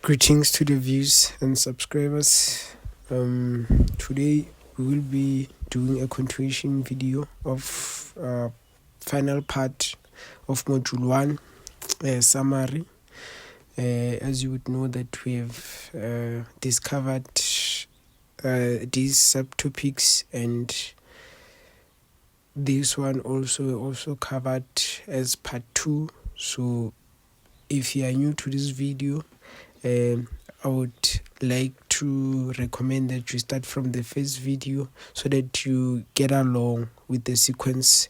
Greetings to the viewers and subscribers. Today we will be doing a continuation video of final part of module 1 summary. As you would know that we have discovered these subtopics, and this one also covered as part 2. So if you are new to this video, I would like to recommend that you start from the first video so that you get along with the sequence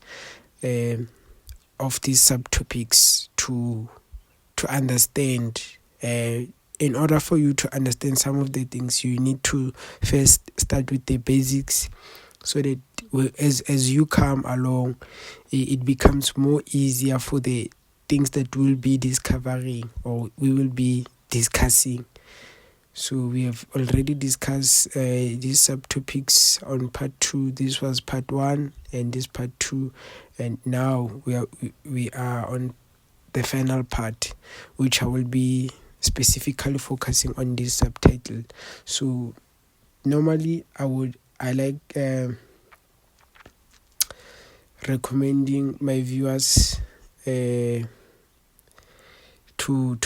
of these subtopics to understand. In order for you to understand some of the things, you need to first start with the basics, so that as you come along, it becomes more easier for the things that we'll be discovering or we will be discussing. So we have already discussed these subtopics on part 2. This was part 1 and this part 2, and now we are on the final part, which I will be specifically focusing on this subtitle. So normally I like recommending my viewers to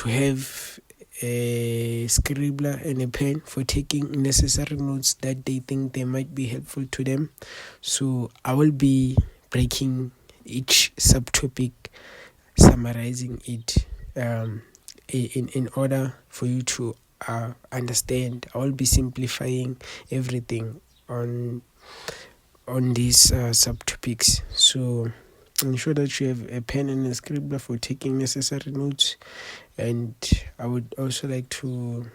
have a scribbler and a pen for taking necessary notes that they think they might be helpful to them. So I will be breaking each subtopic, summarizing it in order for you to understand. I will be simplifying everything on these subtopics. So ensure that you have a pen and a scribbler for taking necessary notes. And I would also like to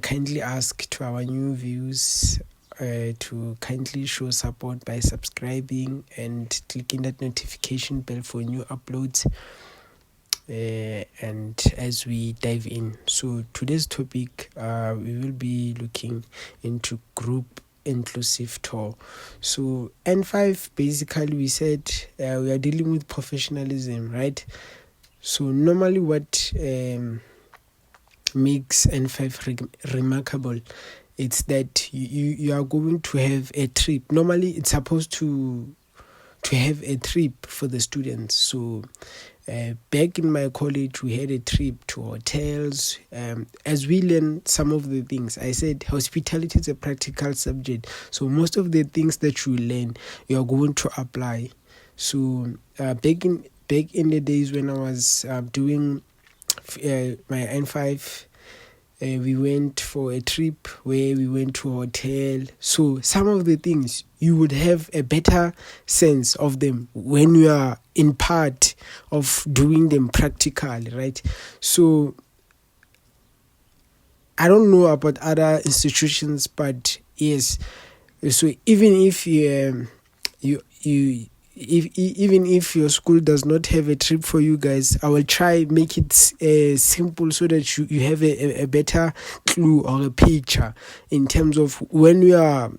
kindly ask to our new viewers to kindly show support by subscribing and clicking that notification bell for new uploads. And as we dive in, so today's topic, we will be looking into group inclusive tour. So N5, basically we said we are dealing with professionalism, right? So normally what makes N5 remarkable, it's that you are going to have a trip. Normally it's supposed to have a trip for the students. So back in my college, we had a trip to hotels. As we learn some of the things, I said hospitality is a practical subject. So most of the things that you learn, you are going to apply. So back in the days when I was doing my N5, we went for a trip where we went to a hotel. So some of the things you would have a better sense of them when you are in part of doing them practically, right? So I don't know about other institutions, but yes. So even if even if your school does not have a trip for you guys, I will try make it simple so that you have a better clue or a picture in terms of when you are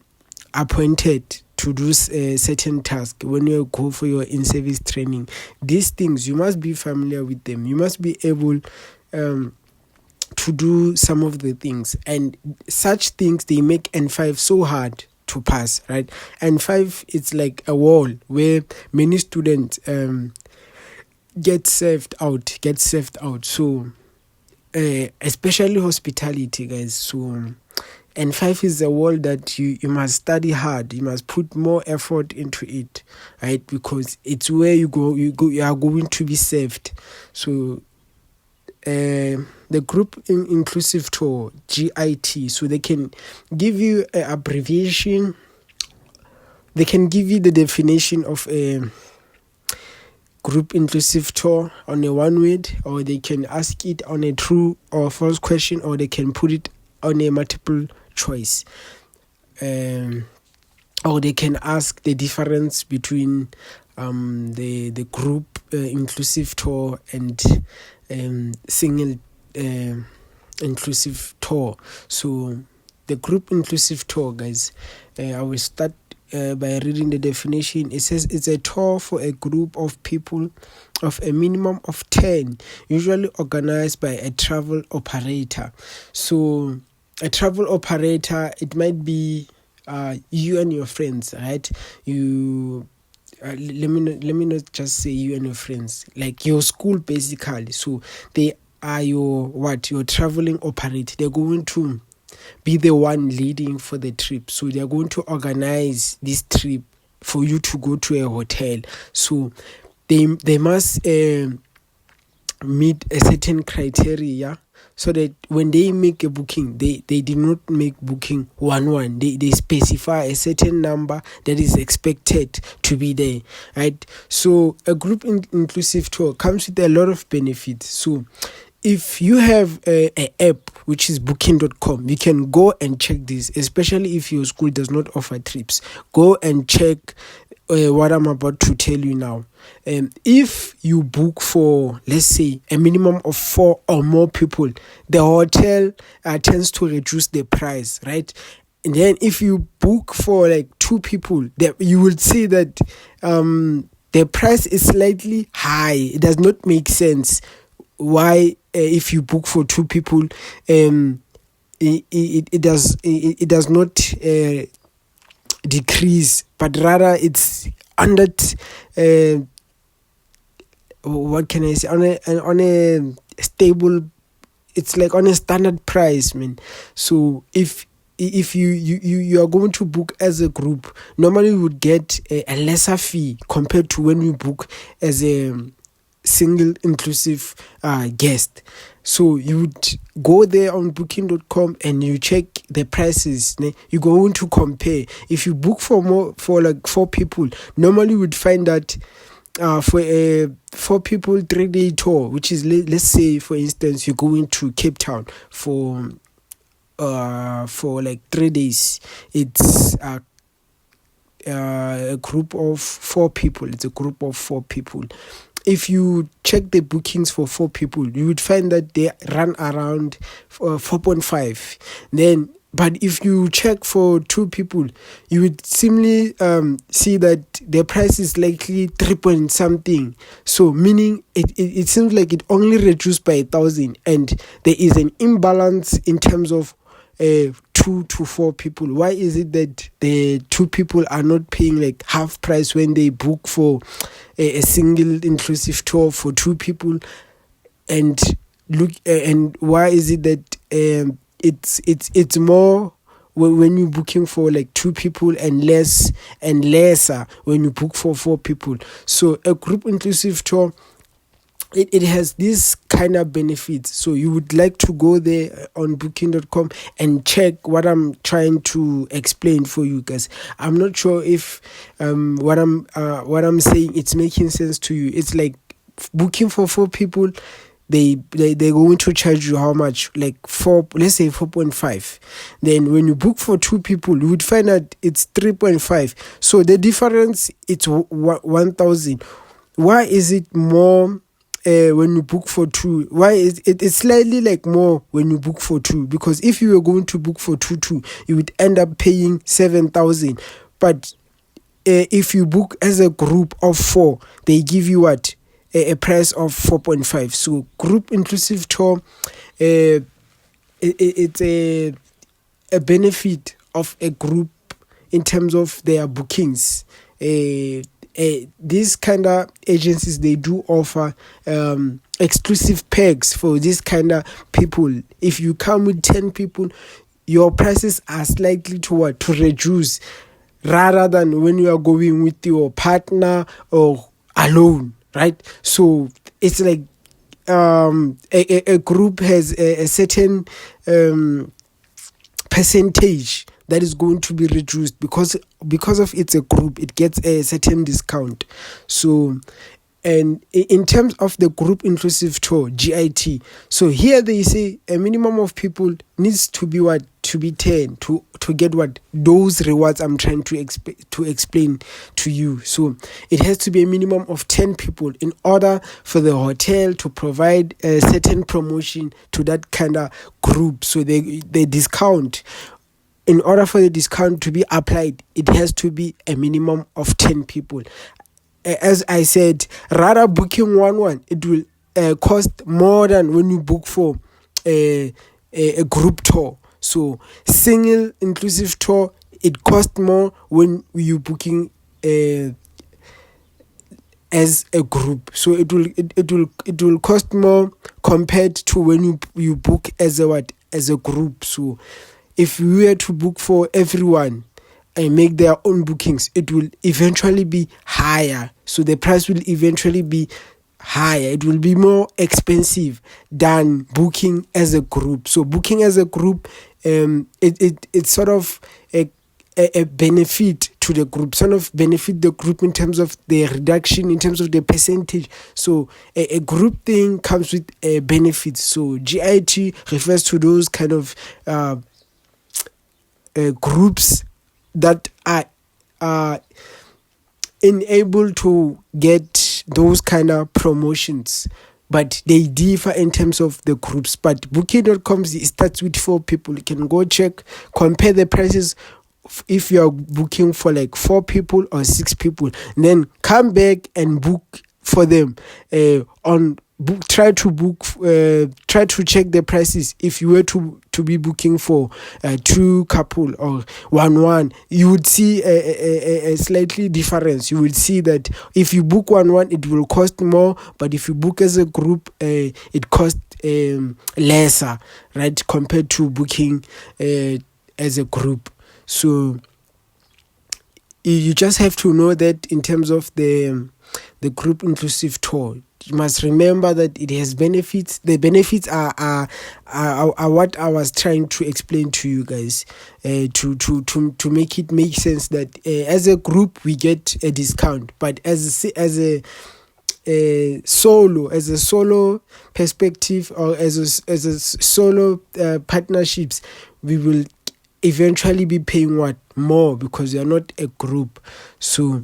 appointed to do a certain task, when you go for your in-service training. These things, you must be familiar with them. You must be able to do some of the things. And such things, they make N5 so hard to pass, right? And 5, it's like a wall where many students get saved out. So especially hospitality, guys. So and 5 is a wall that you must study hard. You must put more effort into it, right? Because it's where you are going to be saved. So the group inclusive tour, GIT, so they can give you an abbreviation. They can give you the definition of a group inclusive tour on a one word, or they can ask it on a true or false question, or they can put it on a multiple choice, or they can ask the difference between the group inclusive tour and single inclusive tour. So the group inclusive tour, guys, I will start by reading the definition. It says it's a tour for a group of people of a minimum of 10, usually organized by a travel operator. So a travel operator, it might be you and your friends, right? You let me not just say you and your friends, like your school basically. So they are your traveling operator. They're going to be the one leading for the trip. So they're going to organize this trip for you to go to a hotel. So they must meet a certain criteria, so that when they make a booking, they did not make booking one. They specify a certain number that is expected to be there, right? So a group inclusive tour comes with a lot of benefits. So if you have a app, which is booking.com, you can go and check this, especially if your school does not offer trips. Go and check what I'm about to tell you now. If you book for, let's say, a minimum of 4 or more people, the hotel tends to reduce the price, right? And then if you book for like 2 people, you will see that the price is slightly high. It does not make sense. Why, if you book for 2 people, it does not decrease, but rather it's under what can I say, on a stable, it's like on a standard price, man. So if you are going to book as a group, normally you would get a lesser fee compared to when you book as a single inclusive guest. So you would go there on booking.com and you check the prices. You're going to compare. If you book for like 4 people, normally you would find that for a 4 people 3-day tour, which is, let's say for instance you're going to Cape Town for like 3 days, it's a group of 4 people. It's a group of 4 people. If you check the bookings for 4 people, you would find that they run around 4.5. Then, but if you check for 2 people, you would simply see that the price is likely 3 point something. So, meaning it seems like it only reduced by 1,000, and there is an imbalance in terms of 2 to 4 people. Why is it that the 2 people are not paying like half price when they book for a single inclusive tour for 2 people? And why is it that it's more when you're booking for like 2 people and lesser when you book for 4 people? So a group inclusive tour, it has this kind of benefits. So you would like to go there on booking.com and check what I'm trying to explain for you guys. I'm not sure if what I'm saying it's making sense to you. It's like booking for 4 people, they're going to charge you how much? Like 4, let's say 4.5. Then when you book for 2 people, you would find that it's 3.5. So the difference, it's 1,000. Why is it more when you book for 2? Why is it's slightly like more when you book for 2? Because if you were going to book for 2, you would end up paying 7,000. But if you book as a group of 4, they give you what? A price of 4.5. So group inclusive tour, it's a benefit of a group in terms of their bookings. These kind of agencies, they do offer exclusive perks for this kind of people. If you come with 10 people, your prices are slightly to reduce, rather than when you are going with your partner or alone, right? So it's like a group has a certain percentage that is going to be reduced because of it's a group. It gets a certain discount. So, and in terms of the group inclusive tour, GIT, so here they say a minimum of people needs to be 10 to get those rewards I'm trying to explain to you. So it has to be a minimum of 10 people in order for the hotel to provide a certain promotion to that kind of group. So they discount in order for the discount to be applied, it has to be a minimum of 10 people. As I said, rather booking one, it will cost more than when you book for a group tour. So single inclusive tour, it costs more when you booking as a group. So it will cost more compared to when you book as a group. So if we were to book for everyone and make their own bookings, it will eventually be higher. So the price will eventually be higher. It will be more expensive than booking as a group. So booking as a group, it's sort of a benefit to the group, sort of benefit the group in terms of the reduction, in terms of the percentage. So a group thing comes with benefits. So GIT refers to those kind of groups that are enabled to get those kind of promotions, but they differ in terms of the groups. But Booking.com starts with 4 people. You can go check, compare the prices if you are booking for like 4 people or 6 people, then come back and book for them try to check the prices. If you were to be booking for 2 couple or one, you would see a slightly difference. You will see that if you book one, it will cost more, but if you book as a group, it costs lesser, right, compared to booking as a group. So you just have to know that in terms of the group inclusive tour, you must remember that it has benefits. The benefits are what I was trying to explain to you guys, to make it make sense that as a group we get a discount, but as a solo perspective, or as a solo partnerships, we will eventually be paying more because you are not a group. So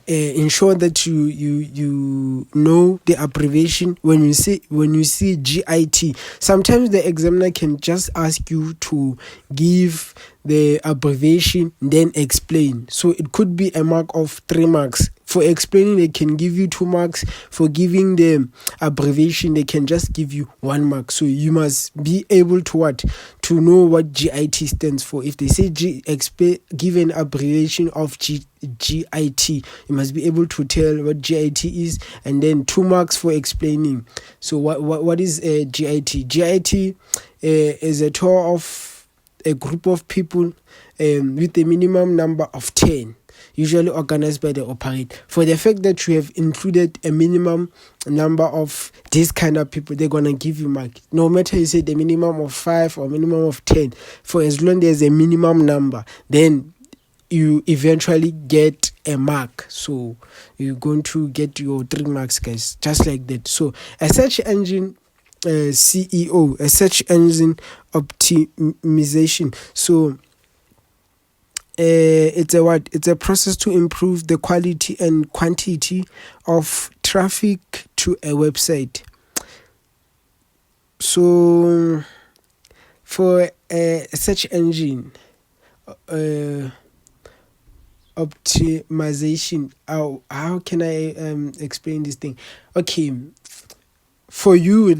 ensure that you know the abbreviation when you see GIT. Sometimes the examiner can just ask you to give the abbreviation, then explain. So it could be a mark of 3 marks. For explaining, they can give you 2 marks. For giving the abbreviation, they can just give you 1 mark. So you must be able to know what GIT stands for. If they say give an abbreviation of GIT, you must be able to tell what GIT is, and then 2 marks for explaining. So what is GIT? GIT is a tour of a group of people with a minimum number of 10, usually organized by the operator. For the fact that you have included a minimum number of this kind of people, they're gonna give you mark. No matter you say the minimum of 5 or minimum of 10, for as long as there's a minimum number, then you eventually get a mark. So you're going to get your 3 marks, guys, just like that. So a search engine CEO, a search engine optimization. So it's a process to improve the quality and quantity of traffic to a website. So for a search engine optimization, how can I explain this thing? Okay, for you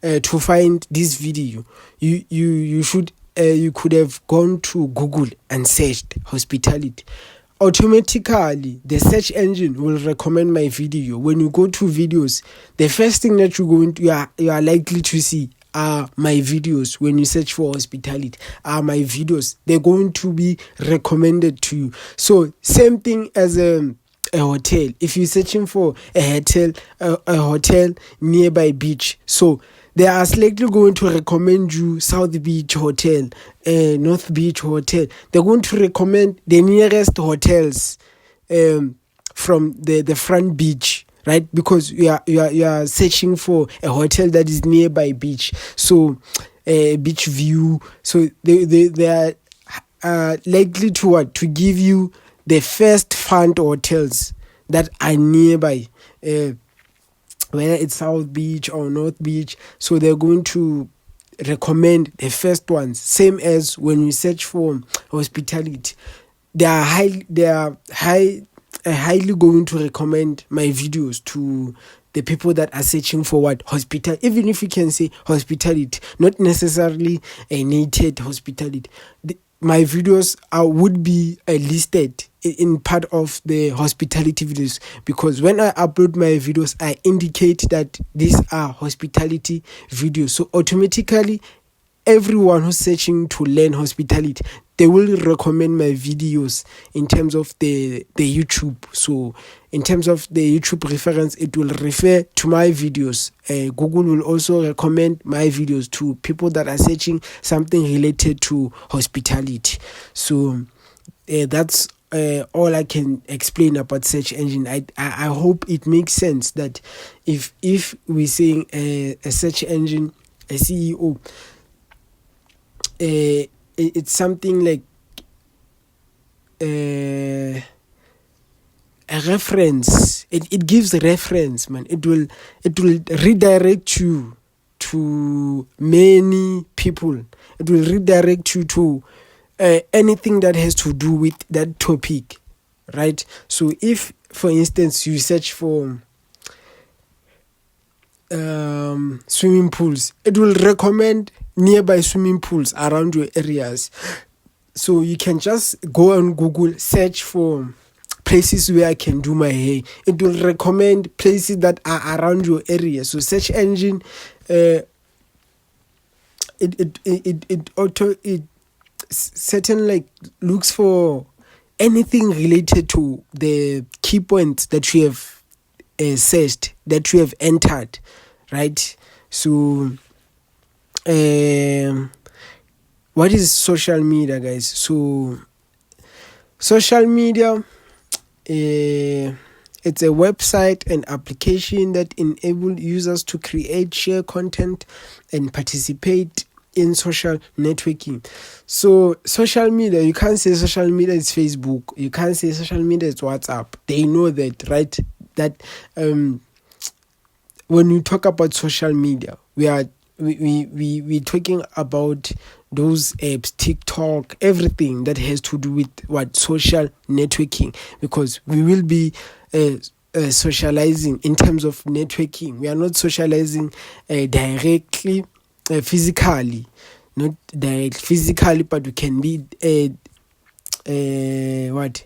to find this video, you should you could have gone to Google and searched hospitality. Automatically, the search engine will recommend my video. When you go to videos, the first thing that you are likely to see are my videos. When you search for hospitality, are my videos. They're going to be recommended to you. So same thing as a hotel. If you're searching for a hotel nearby beach, so they are slightly going to recommend you South Beach Hotel, North Beach Hotel. They're going to recommend the nearest hotels from the front beach, right? Because you are searching for a hotel that is nearby beach, so beach view. So they are likely to give you the first front hotels that are nearby, whether it's South Beach or North Beach. So they're going to recommend the first ones. Same as when we search for hospitality, they are highly going to recommend my videos to the people that are searching for what hospital. Even if you can say hospitality, not necessarily a native hospitality. My videos would be listed in part of the hospitality videos, because when I upload my videos, I indicate that these are hospitality videos. So automatically, everyone who's searching to learn hospitality, they will recommend my videos in terms of the YouTube. So in terms of the YouTube reference, it will refer to my videos. Google will also recommend my videos to people that are searching something related to hospitality. So that's all I can explain about search engine. I hope it makes sense that if we're saying a search engine, a CEO, it's something like a reference. It gives a reference, man. It will redirect you to many people. It will redirect you to anything that has to do with that topic, right? So if, for instance, you search for swimming pools, it will recommend nearby swimming pools around your areas. So you can just go on Google, search for places where I can do my hair. It will recommend places that are around your area. So search engine, it certain like looks for anything related to the key points that you have searched, that you have entered, right? So what is social media, guys? So social media, it's a website and application that enable users to create, share content, and participate in social networking. So social media, you can't say social media is Facebook. You can't say social media is WhatsApp. They know that, right? That when you talk about social media, we're talking about those apps, TikTok, everything that has to do with what social networking, because we will be socializing in terms of networking. We are not socializing directly, physically, not direct physically, but we can be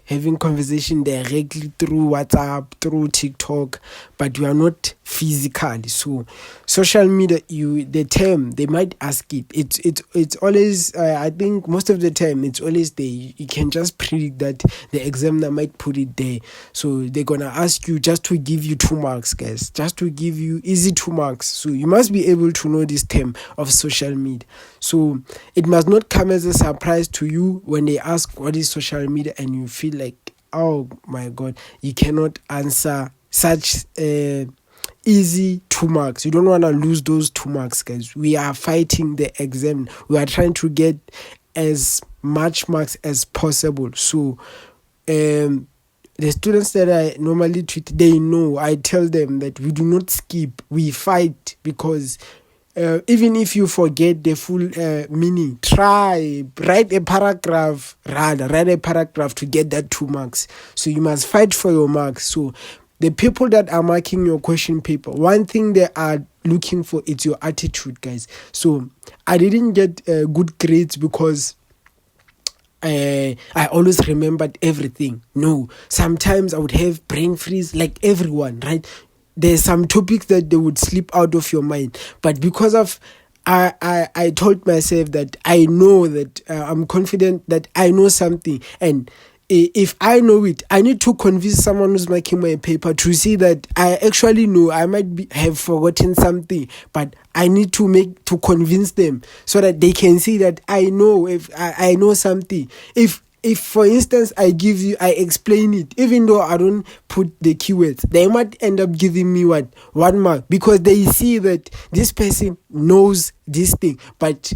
having conversation directly through WhatsApp, through TikTok, but you are not physically. So social media, the term they might ask it's always I think most of the time it's always there. You can just predict that the examiner might put it there. So they're gonna ask you just to give you 2 marks, guys, just to give you easy 2 marks. So you must be able to know this term of social media. So it must not come as a surprise to you when they ask what is social media and you feel like, oh my God, you cannot answer such easy 2 marks. You don't want to lose those 2 marks, guys. We are fighting the exam. We are trying to get as much marks as possible. So the students that I normally treat, they know. I tell them that we do not skip. We fight, because even if you forget the full meaning, write a paragraph to get that 2 marks. So you must fight for your marks. So the people that are marking your question paper, one thing they are looking for is your attitude, guys. So I didn't get good grades because I always remembered everything. No, sometimes I would have brain freeze like everyone, right? There's some topics that they would slip out of your mind, but because of I told myself that I know that I'm confident that I know something, and if I know it, I need to convince someone who's making my paper to see that I actually know. I might have forgotten something, but I need to convince them so that they can see that I know. If I know something, if for instance I explain it, even though I don't put the keywords, they might end up giving me 1 mark, because they see that this person knows this thing, but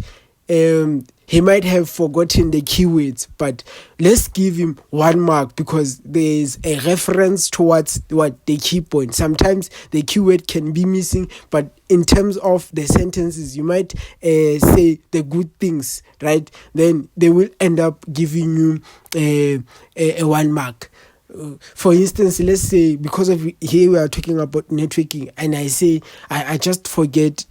he might have forgotten the keywords, but let's give him 1 mark because there's a reference towards what the key point. Sometimes the keyword can be missing, but in terms of the sentences, you might say the good things, right? Then they will end up giving you a 1 mark. For instance, let's say because of here we are talking about networking, and I say I just forget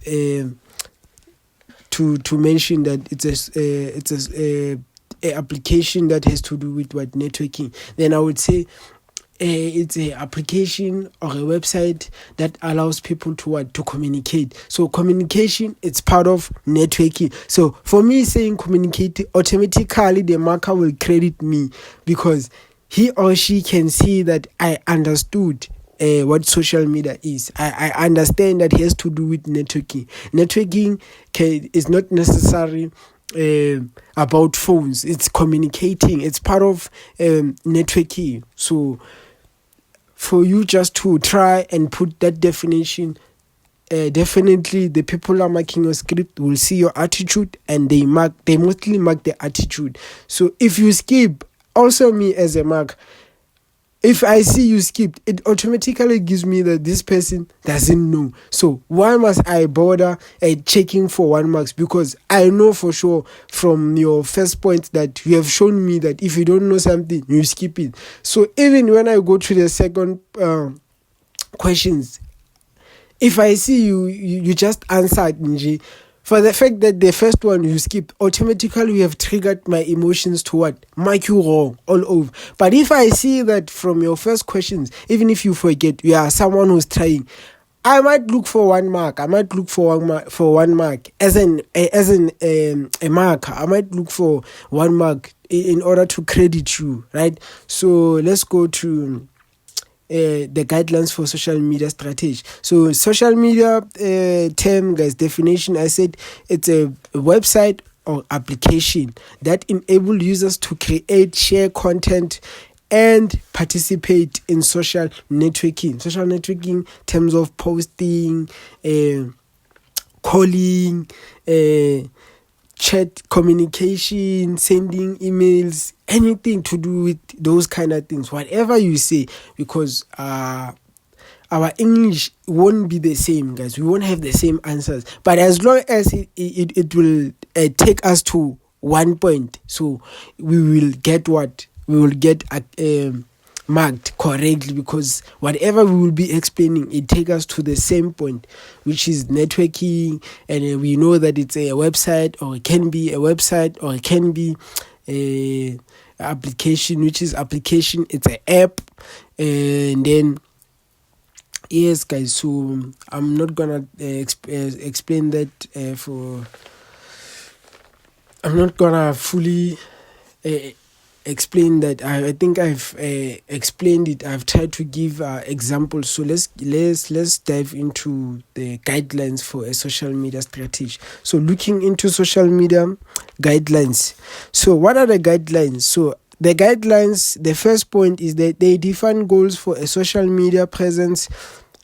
to mention that it's a application that has to do with what networking. Then I would say it's an application or a website that allows people to communicate. So communication, it's part of networking. So for me, saying communicate, automatically the marker will credit me because he or she can see that I understood what social media is. I understand that it has to do with networking. Networking is not necessarily about phones. It's communicating. It's part of networking. So for you just to try and put that definition, definitely the people are marking your script will see your attitude, and they mostly mark the attitude. So if you skip, also me as a mark, if I see you skipped, it automatically gives me that this person doesn't know. So why must I bother checking for 1 marks? Because I know for sure from your first point that you have shown me that if you don't know something, you skip it. So even when I go to the second questions, if I see you just answered Nji, for the fact that the first one you skipped, automatically you have triggered my emotions to what? Mark you wrong all over. But if I see that from your first questions, even if you forget, you are someone who's trying, I might look for 1 mark. I might look for 1 mark as a marker. I might look for 1 mark in order to credit you, right? So let's go to the guidelines for social media strategy. So social media term, guys, definition, I said it's a website or application that enable users to create, share content, and participate in social networking. Social networking in terms of posting, calling, chat communication, sending emails, anything to do with those kind of things, whatever you say, because our English won't be the same, guys. We won't have the same answers, but as long as it will take us to 1 point, so we will get marked correctly, because whatever we will be explaining, it takes us to the same point, which is networking. And we know that it's a website, or it can be a website, or it can be a application, which is application, it's an app. And then yes, guys, so I'm not gonna explain that I'm not gonna fully explain that. I think I've explained it. I've tried to give examples. So let's dive into the guidelines for a social media strategy. So looking into social media guidelines. So what are the guidelines? So the guidelines, the first point is that they define goals for a social media presence.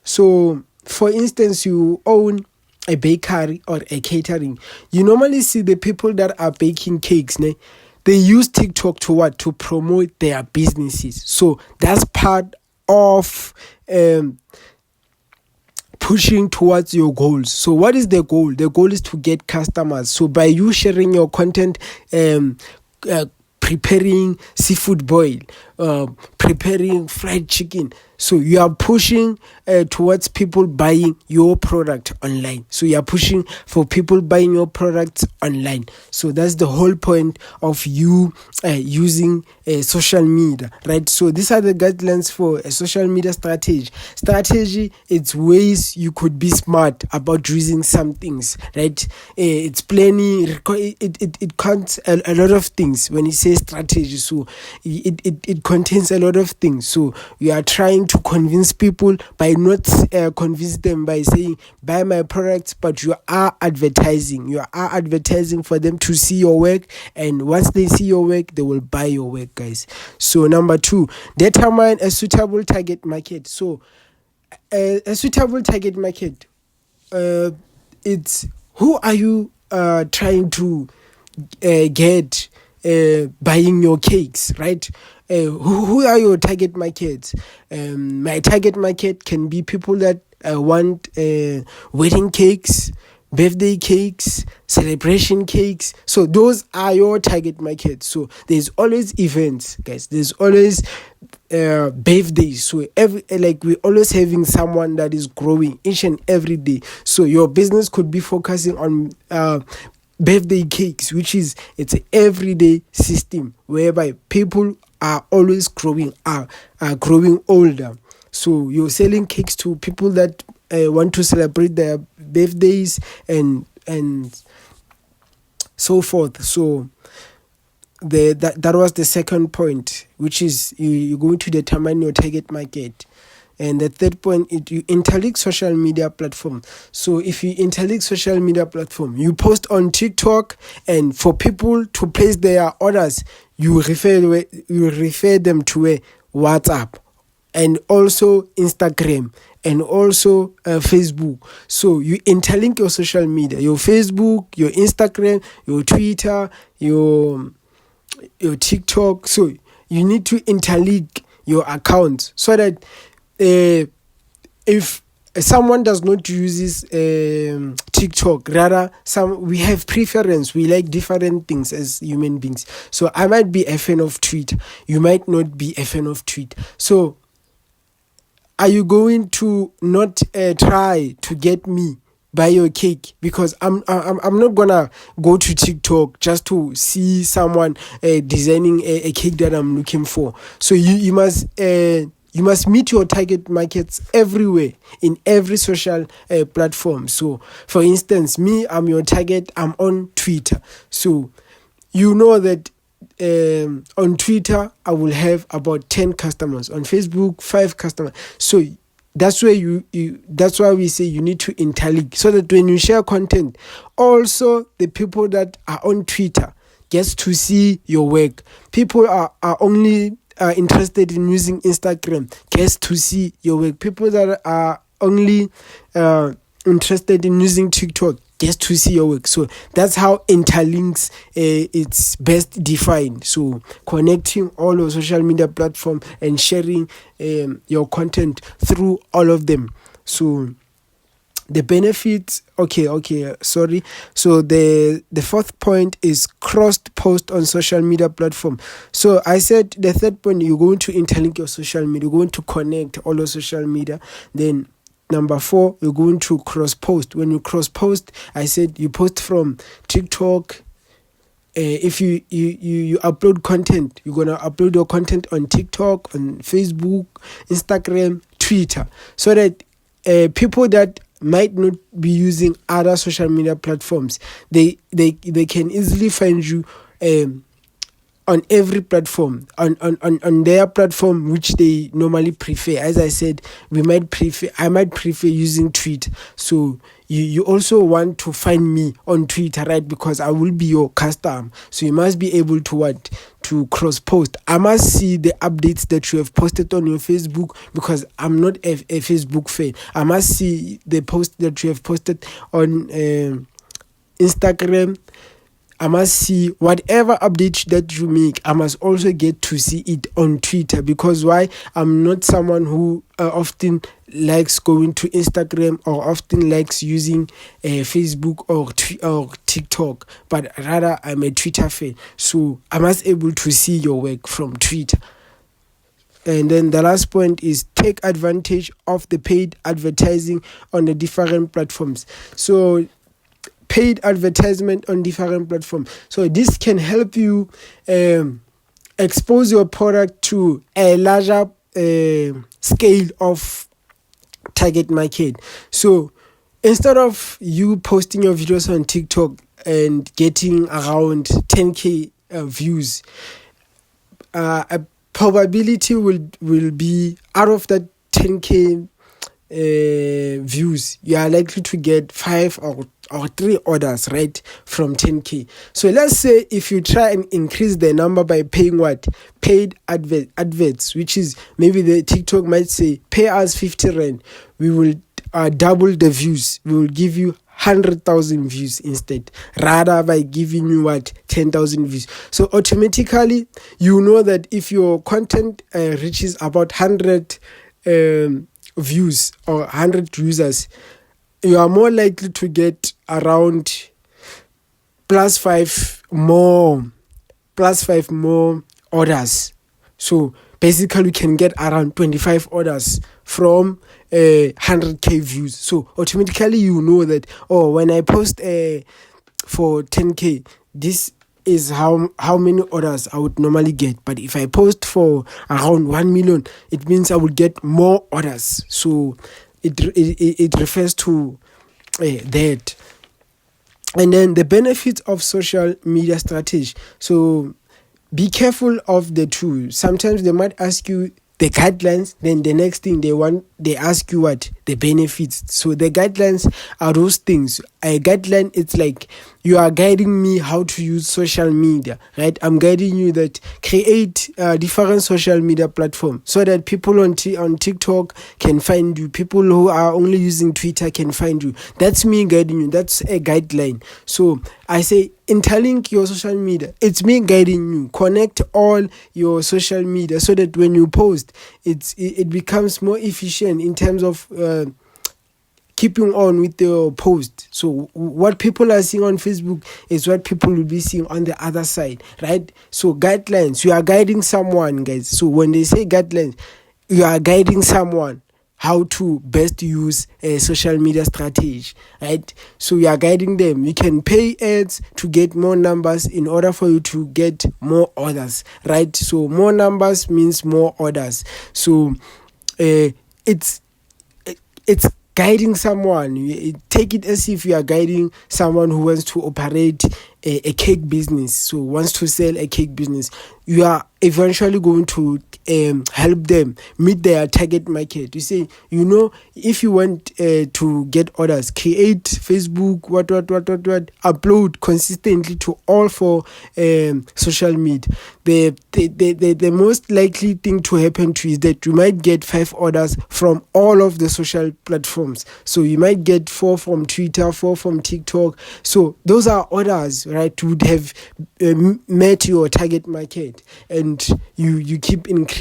So for instance, you own a bakery or a catering. You normally see the people that are baking cakes, they use TikTok to what? To promote their businesses. So that's part of pushing towards your goals. So what is the goal? The goal is to get customers. So by you sharing your content, preparing seafood boil, preparing fried chicken, so you are pushing towards people buying your product online. So you are pushing for people buying your products online. So that's the whole point of you using social media, right? So these are the guidelines for a social media strategy. Strategy, it's ways you could be smart about using some things, right? It's planning. It counts a lot of things when it says strategy. So it contains a lot of things. So you are trying to convince people by not convince them by saying buy my products, but you are advertising for them to see your work, and once they see your work, they will buy your work, guys. So number 2, determine a suitable target market. So a suitable target market, it's who are you trying to get buying your cakes, right? Who are your target markets? My target market can be people that want wedding cakes, birthday cakes, celebration cakes. So those are your target markets. So there's always events, guys. There's always birthdays. So we're always having someone that is growing each and every day. So your business could be focusing on birthday cakes, which is it's an everyday system whereby people are always growing, are growing older. So you're selling cakes to people that want to celebrate their birthdays and so forth. So that was the second point, which is you're going to determine your target market. And the third point is you interlink social media platform. So if you interlink social media platform, you post on TikTok, and for people to place their orders, you refer them to WhatsApp, and also Instagram, and also Facebook. So you interlink your social media, your Facebook, your Instagram, your Twitter, your TikTok. So you need to interlink your accounts so that if someone does not use TikTok, rather we have preference. We like different things as human beings. So I might be a fan of Twitter. You might not be a fan of Twitter. So are you going to not try to get me buy your cake? Because I'm not gonna go to TikTok just to see someone designing a cake that I'm looking for. So you must meet your target markets everywhere, in every social platform. So for instance, me, I'm your target. I'm on Twitter. So you know that on Twitter I will have about 10 customers, on Facebook 5 customers. So that's where that's why we say you need to interlink, so that when you share content, also the people that are on Twitter gets to see your work. People are only interested in using Instagram gets to see your work. People that are only interested in using TikTok gets to see your work. So that's how interlinks it's best defined. So connecting all your social media platform and sharing your content through all of them. So the benefits, sorry. So the fourth point is crossed post on social media platform. So I said the third point, you're going to interlink your social media, you're going to connect all your social media. Then number 4, you're going to cross post. When you cross post, I said you post from TikTok. If you upload content, you're gonna upload your content on TikTok, on Facebook, Instagram, Twitter, so that people that might not be using other social media platforms, they can easily find you on every platform, on their platform which they normally prefer. As I said, I might prefer using Twitter. So you also want to find me on Twitter, right? Because I will be your customer. So you must be able to cross post. I must see the updates that you have posted on your Facebook, because I'm not a Facebook fan. I must see the post that you have posted on Instagram. I must see whatever update that you make. I must also get to see it on Twitter, because why? I'm not someone who often likes going to Instagram or often likes using Facebook or TikTok, but rather I'm a Twitter fan. So I must able to see your work from Twitter. And then the last point is take advantage of the paid advertising on the different platforms. So paid advertisement on different platforms. So this can help you expose your product to a larger scale of target market. So instead of you posting your videos on TikTok and getting around 10k views, a probability will be out of that 10k views, you are likely to get 5 or 3 orders, right, from 10k. So let's say if you try and increase the number by paying paid adverts, which is maybe the TikTok might say pay us 50 rand, we will double the views, we will give you 100,000 views instead, rather by giving you 10,000 views. So automatically you know that if your content reaches about 100 views or 100 users, you are more likely to get around plus five more orders. So basically, you can get around 25 orders from 100k views. So automatically, you know that, oh, when I post for 10k, this is how many orders I would normally get. But if I post for around 1 million, it means I would get more orders. So it refers to that. And then the benefits of social media strategy. So be careful of the two. Sometimes they might ask you the guidelines, then the next thing they ask you the benefits. So the guidelines are those things. A guideline, it's like you are guiding me how to use social media, right? I'm guiding you that create different social media platforms so that people on TikTok can find you. People who are only using Twitter can find you. That's me guiding you. That's a guideline. So I say interlink your social media. It's me guiding you. Connect all your social media so that when you post, it becomes more efficient in terms of keeping on with your post. So what people are seeing on Facebook is what people will be seeing on the other side, right? So guidelines, you are guiding someone, guys. So when they say guidelines, you are guiding someone how to best use a social media strategy, right? So you are guiding them. You can pay ads to get more numbers in order for you to get more orders, right? So more numbers means more orders. So it's guiding someone. Take it as if you are guiding someone who wants to operate a cake business, so wants to sell a cake business. You are eventually going to help them meet their target market. You say, if you want to get orders, create Facebook, upload consistently to all four social media. The most likely thing to happen to is that you might get 5 orders from all of the social platforms. So you might get 4 from Twitter, 4 from TikTok. So those are orders, right? Would have met your target market, and you keep increasing.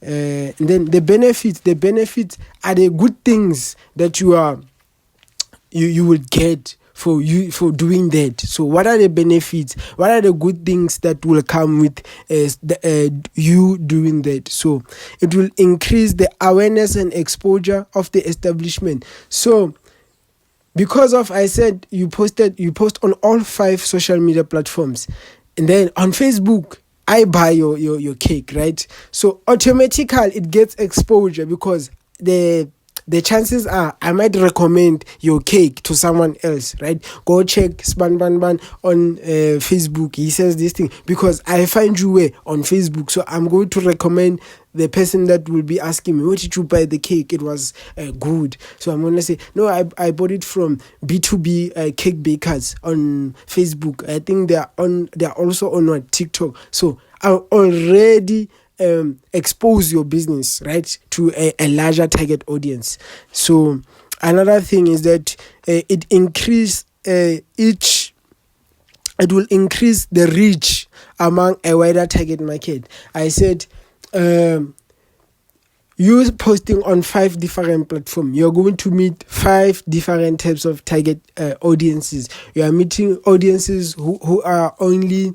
And then the benefits are the good things that you would get for doing that. So what are the benefits? What are the good things that will come with you doing that? So it will increase the awareness and exposure of the establishment. So because of, I said, you post on all 5 social media platforms, and then on Facebook, I buy your cake, right? So automatically it gets exposure, because the chances are I might recommend your cake to someone else, right? Go check Span Ban Ban on Facebook. He says this thing because I find you on Facebook. So I'm going to recommend the person that will be asking me, where did you buy the cake? It was good. So I'm going to say, no, I bought it from B2B cake bakers on Facebook. I think they're also on TikTok. So I already expose your business, right, to a larger target audience. So another thing is that it will increase the reach among a wider target market. I said you posting on 5 different platforms, you're going to meet 5 different types of target audiences. You are meeting audiences who are only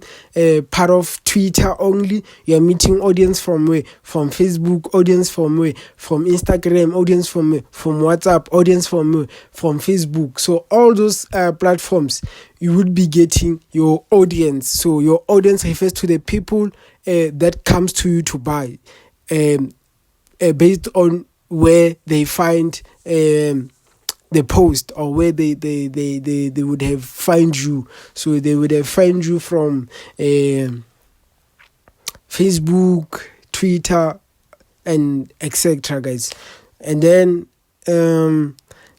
part of Twitter only. You are meeting audience from where? From Facebook, audience from where? From Instagram, audience from where? From WhatsApp, audience from where? From Facebook. So all those platforms, you would be getting your audience. So your audience refers to the people that comes to you to buy. Based on where they find the post, or where they would have find you. So they would have find you from Facebook, Twitter, and etc. guys. And then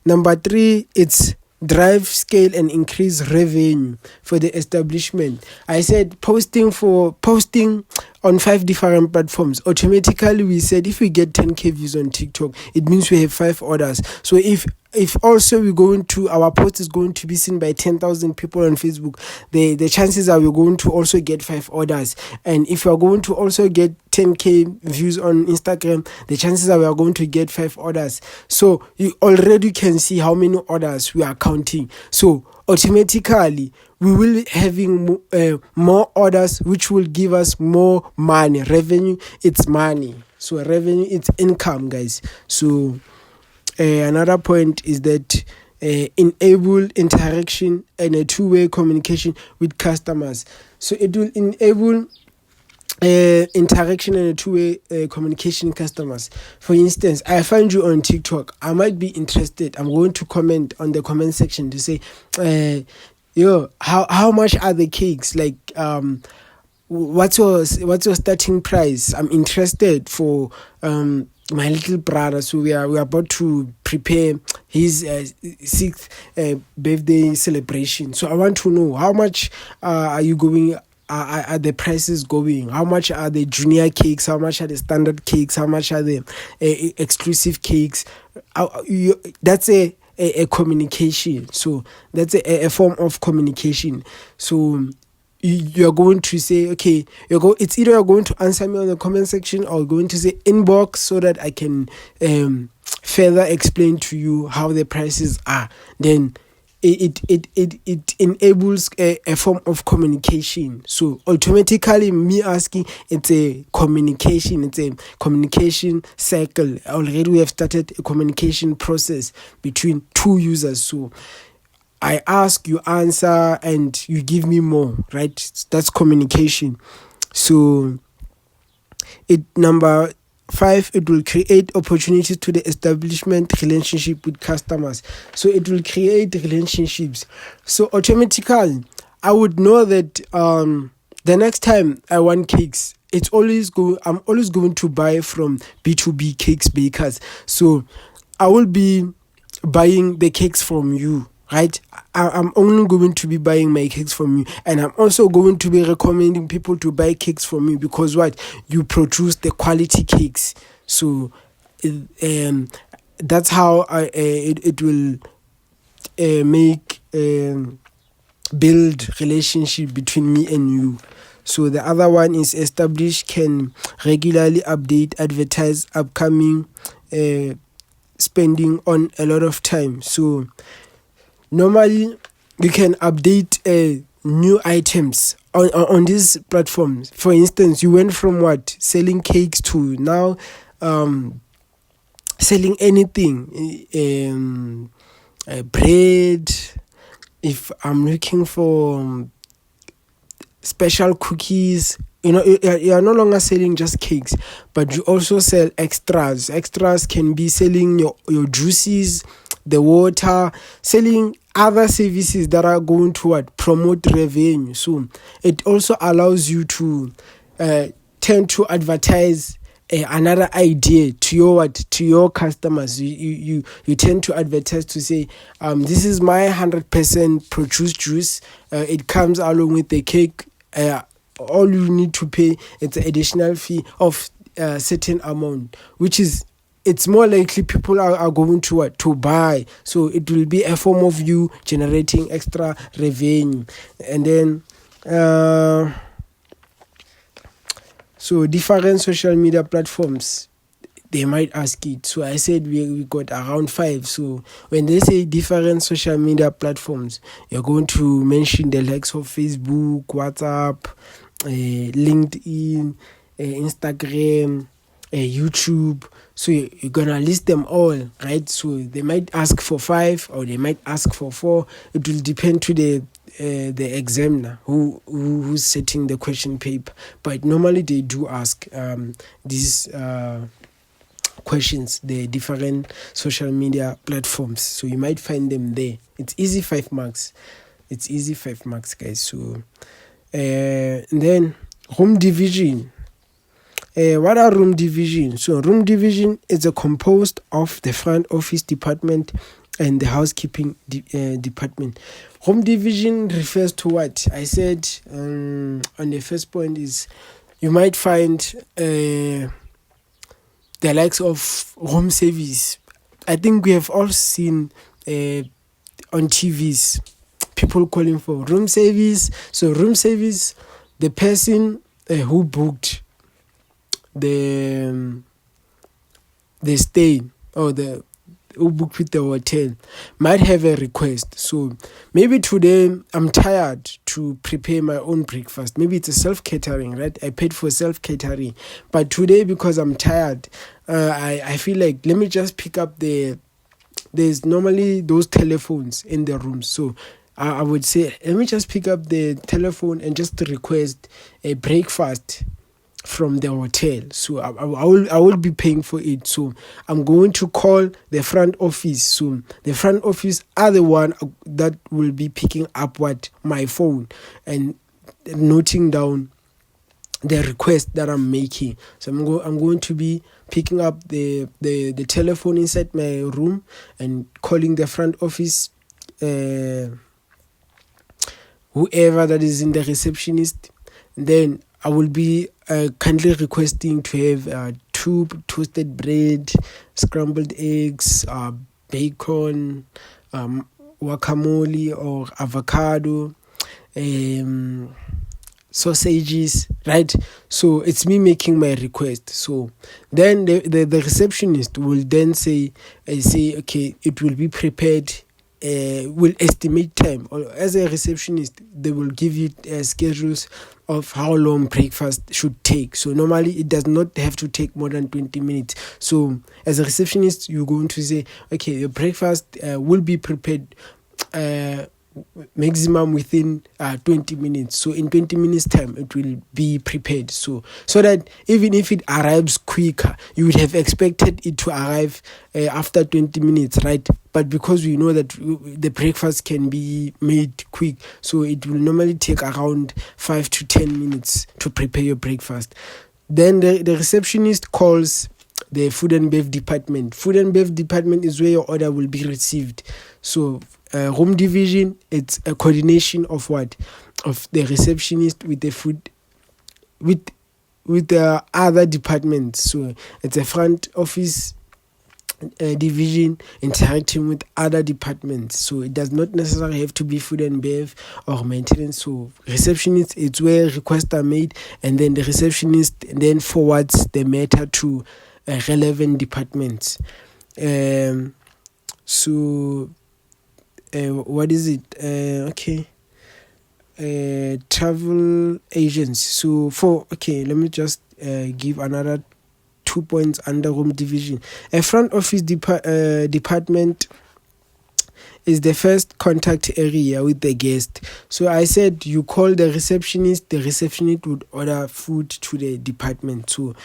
number 3, it's drive, scale, and increase revenue for the establishment. I said posting on 5 different platforms, automatically we said if we get 10k views on TikTok, it means we have 5 orders. So if also we're going to, our post is going to be seen by 10,000 people on Facebook, the chances are we're going to also get 5 orders. And if we're going to also get 10k views on Instagram, the chances are we are going to get 5 orders. So you already can see how many orders we are counting. So automatically we will having more orders, which will give us more money. Revenue, it's money. So revenue, it's income, guys. So another point is that enable interaction and a two-way communication with customers. So it will enable interaction and a two-way communication with customers. For instance, I find you on TikTok. I might be interested. I'm going to comment on the comment section to say, how much are the cakes? Like, what's your starting price? I'm interested for my little brother. So we are about to prepare his 6th birthday celebration. So I want to know how much are you going. Are the prices going? How much are the junior cakes? How much are the standard cakes? How much are the exclusive cakes? That's a communication. So that's a form of communication. So you're going to say, okay, it's either you're going to answer me on the comment section or going to say inbox so that I can further explain to you how the prices are. Then it enables a form of communication. So automatically me asking, it's a communication cycle. Already we have started a communication process between two users. So I ask, you answer, and you give me more, right? That's communication. So number 5, it will create opportunities to the establishment relationship with customers. So it will create relationships. So automatically, I would know that the next time I want cakes, I'm always going to buy from B2B cakes bakers. So I will be buying the cakes from you, right? I'm only going to be buying my cakes from you, and I'm also going to be recommending people to buy cakes from you because what? You produce the quality cakes. So that's how it will make build relationship between me and you. So the other one is establish, can regularly update, advertise upcoming spending on a lot of time. So normally, you can update new items on these platforms. For instance, you went from selling cakes to now selling anything, bread. If I'm looking for special cookies, you are no longer selling just cakes, but you also sell extras. Extras can be selling your juices, the water, selling other services that are going to promote revenue. So it also allows you to tend to advertise another idea to your customers. You tend to advertise to say, this is my 100% produced juice. It comes along with the cake. All you need to pay is an additional fee of a certain amount, which is, it's more likely people are going to buy. So it will be a form of you generating extra revenue. And then so different social media platforms, they might ask it. So I said we got around 5. So when they say different social media platforms, you're going to mention the likes of Facebook, WhatsApp, LinkedIn, Instagram, YouTube. So you're gonna list them all, right? So they might ask for 5 or they might ask for 4. It will depend to the examiner who's setting the question paper. But normally they do ask these questions, the different social media platforms. So you might find them there. It's easy 5 marks. Guys. So and then room division. What are room division? So room division is composed of the front office department and the housekeeping department. Room division refers to what I said on the first point is you might find the likes of room service. I think we have all seen on TVs people calling for room service. So room service, the person who booked the stay, or the who booked with the hotel, might have a request. So maybe today I'm tired to prepare my own breakfast. Maybe it's a self-catering, right? I paid for self-catering. But today, because I'm tired, I feel like, let me just pick up there's normally those telephones in the room. So I would say, let me just pick up the telephone and just request a breakfast from the hotel. So I will be paying for it. So I'm going to call the front office. So the front office are the one that will be picking up my phone and noting down the request that I'm making. So I'm going to be picking up the telephone inside my room and calling the front office, whoever that is in the receptionist. Then I will be kindly requesting to have 2 toasted bread, scrambled eggs, bacon, guacamole or avocado, sausages, right? So it's me making my request. So then the receptionist will then say, okay, it will be prepared. Will estimate time, or as a receptionist they will give you schedules of how long breakfast should take. So normally it does not have to take more than 20 minutes. So as a receptionist, you're going to say, okay, your breakfast will be prepared maximum within 20 minutes. So in 20 minutes time it will be prepared, so that even if it arrives quicker, you would have expected it to arrive after 20 minutes, right? But because we know that the breakfast can be made quick, so it will normally take around 5 to 10 minutes to prepare your breakfast. Then the receptionist calls the food and bev department. Food and bev department is where your order will be received. So room division, it's a coordination of the receptionist with the food, with the other departments. So it's a front office division interacting with other departments. So it does not necessarily have to be food and bev or maintenance. So receptionist, it's where requests are made, and then the receptionist then forwards the matter to relevant departments. What is it? Travel agents. So let me just give another 2 points under room division. A front office department is the first contact area with the guest. So I said you call the receptionist would order food to the department. So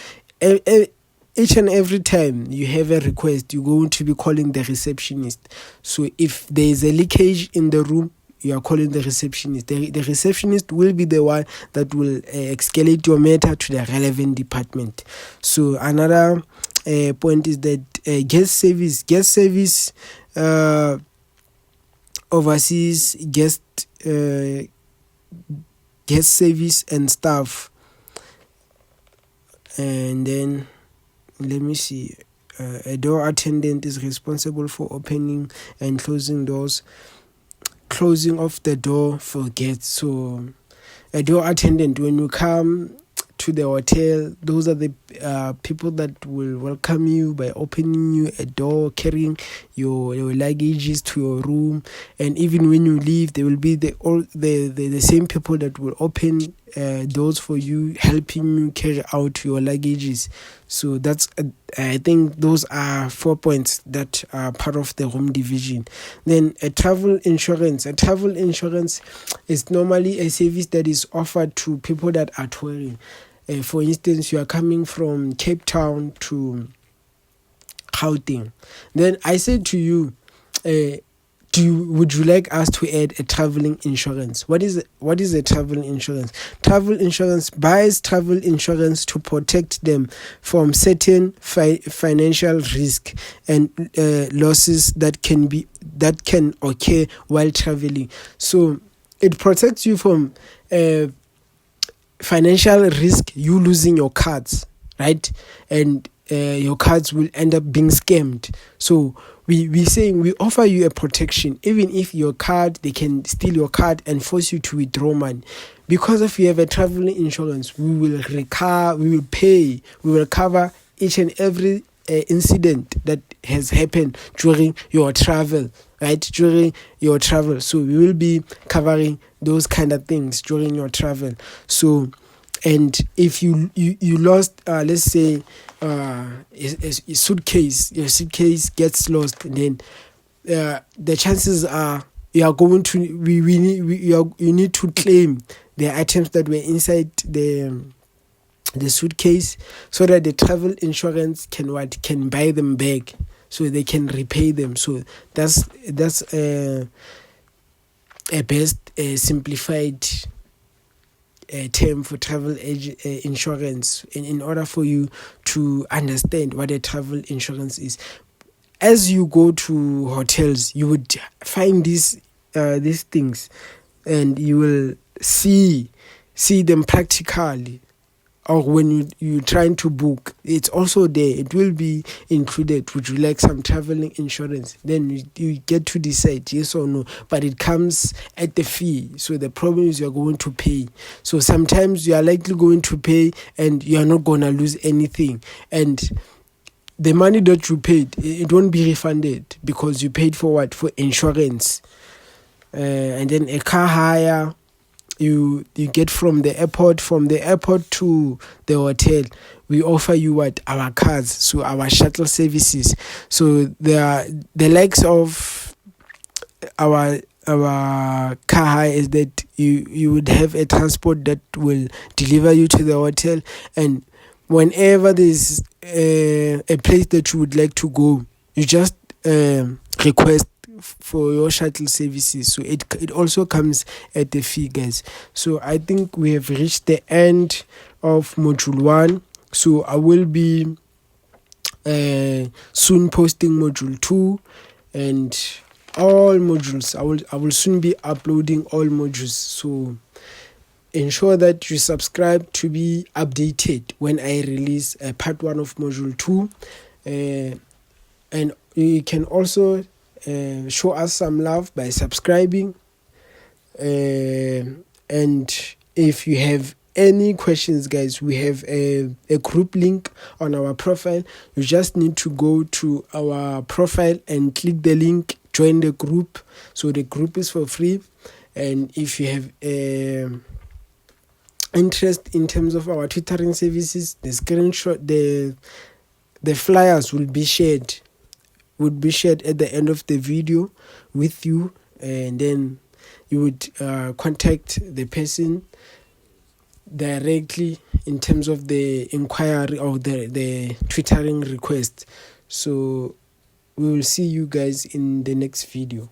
each and every time you have a request, you're going to be calling the receptionist. So if there is a leakage in the room, you are calling the receptionist. The receptionist will be the one that will escalate your matter to the relevant department. So another point is that guest service oversees guest service and staff. And then let me see. A door attendant is responsible for opening and closing doors, closing off the door for guests. So a door attendant, when you come to the hotel, those are the people that will welcome you by opening you a door, carrying your luggages to your room, and even when you leave, there will be the same people that will open doors for you, helping you carry out your luggages. So that's I think those are 4 points that are part of the room division. Then a travel insurance. A travel insurance is normally a service that is offered to people that are touring. For instance, you are coming from Cape Town to Gauteng. Then I said to you, would you like us to add a traveling insurance? What is a travel insurance? Travel insurance buys travel insurance to protect them from certain financial risk and losses that can occur while traveling. So it protects you from financial risk, you losing your cards, right? And your cards will end up being scammed. So we saying we offer you a protection. Even if your card, they can steal your card and force you to withdraw money. Because if you have a travel insurance, we will cover each and every incident that has happened during your travel, right? During your travel. So we will be covering those kind of things during your travel. So, and if you lost, let's say, a suitcase, your suitcase gets lost, and then the chances are you are going to you need to claim the items that were inside the suitcase, so that the travel insurance can buy them back, so they can repay them. So that's a best simplified term for travel insurance, in order for you to understand what a travel insurance is. As you go to hotels, you would find these things, and you will see them practically. Or when you're trying to book, it's also there. It will be included. Would you like some traveling insurance? Then you get to decide yes or no. But it comes at the fee. So the problem is you're going to pay. So sometimes you are likely going to pay and you're not going to lose anything. And the money that you paid, it won't be refunded, because you paid for what? For insurance. And then a car hire, you get from the airport to the hotel. We offer you what? Our cars, so our shuttle services. So there are the likes of our car hire is that you would have a transport that will deliver you to the hotel, and whenever there's a place that you would like to go, you just request for your shuttle services. So it also comes at the fee, guys. So I think we have reached the end of module 1. So I will be soon posting module 2 and all modules. I will soon be uploading all modules. So ensure that you subscribe to be updated when I release part 1 of module 2. And you can also show us some love by subscribing. And if you have any questions, guys, we have a group link on our profile. You just need to go to our profile and click the link, join the group. So the group is for free. And if you have interest in terms of our tutoring services, the screenshot, the flyers would be shared at the end of the video with you, and then you would contact the person directly in terms of the inquiry or the tutoring request. So we will see you guys in the next video.